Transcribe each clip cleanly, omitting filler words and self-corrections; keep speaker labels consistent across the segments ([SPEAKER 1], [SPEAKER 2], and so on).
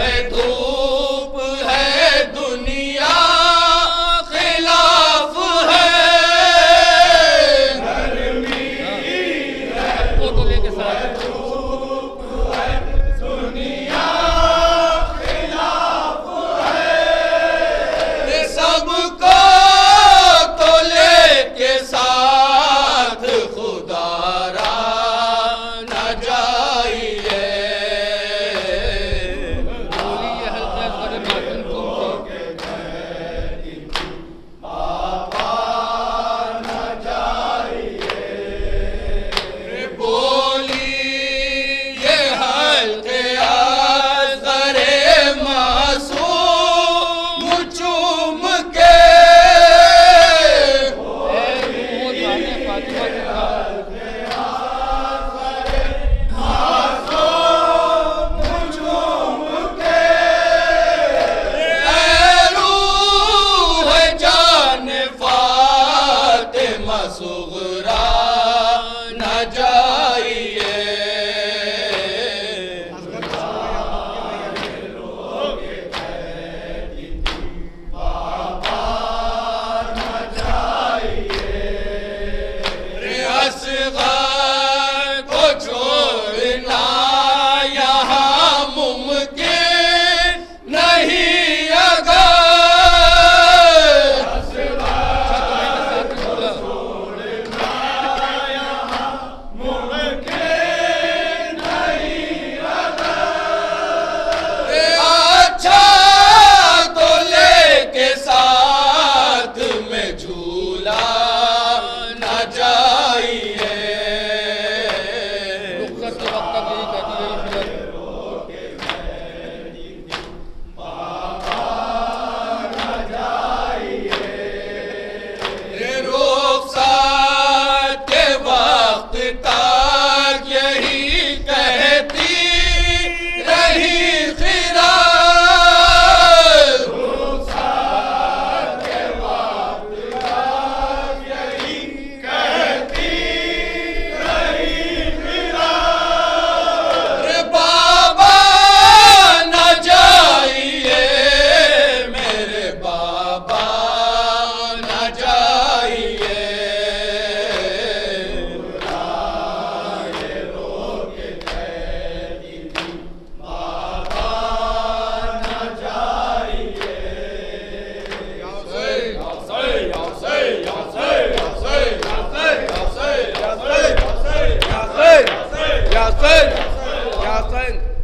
[SPEAKER 1] है धूप है दुनिया खिलाफ है, गर्मी है धूप है दुनिया खिलाफ है, सबको तो लेके साथ खुदारा न जाइए। सुगरा न जाइए, बाबा न जाइए, असग़र को छोड़ना यहाँ मुमकिन नहीं अगर,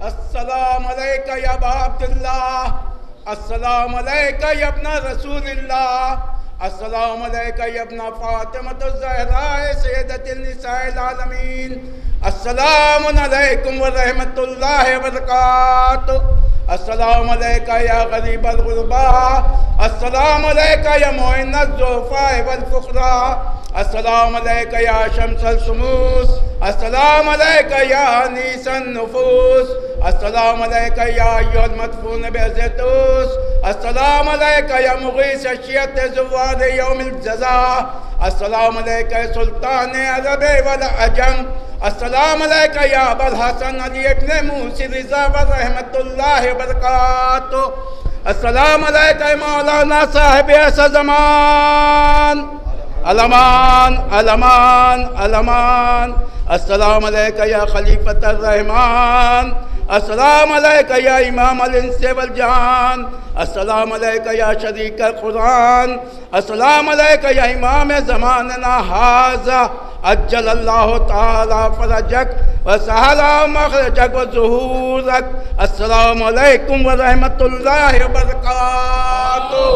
[SPEAKER 2] अस्सलाम अलैका या अबा अब्दुल्लाह, अस्सलाम अलैका या इब्न रसूलिल्लाह, अस्सलाम अलैका या इब्न फातिमतुज़ ज़हरा सय्यदतुन निसाइल आलमीन, अस्सलामु अलैकुम व रहमतुल्लाहि व बरकातुहू, अस्सलाम अलैका या गरीबल गुरबा, अस्सलाम अलैका या मुइन्नज़ ज़ुफ़ा वल फ़ुक़रा, अस्सलाम अलैका या शम्सल शुमूस, अस्सलाम अलैका या अनीसन नुफूस, अस्सलाम अलैका या अय्युहल मदफून बिअज़्ज़तूस, अस्सलाम अलैका या मुग़ीस अश्शियत ज़ुवार यौमिल जज़ा, अस्सलाम अलैका या सुल्तान अरब वल अजम, अस्सलाम अलैका या अबुल हसन अली इब्न मूसी रिज़ा व रहमतुल्लाहि व बरकातुहू, अस्सलाम अलैका या मौलाना साहिब ऐसा ज़मान, अलमान अलमान अलमान, अस्सलाम अलैका या खलीफतुर रहमान, अस्सलाम अलैका या इमाम अल इंस वल जान, अस्सलाम अलैका या शरीकल कुरान, अस्सलाम अलैका या इमाम ज़मानना हाज़ा, अज्जलल्लाहु ताला फरजक व सहला मखरजक व ज़ुहूरक, अस्सलामु अलैकुम व रहमतुल्लाहि व बरकातुहू।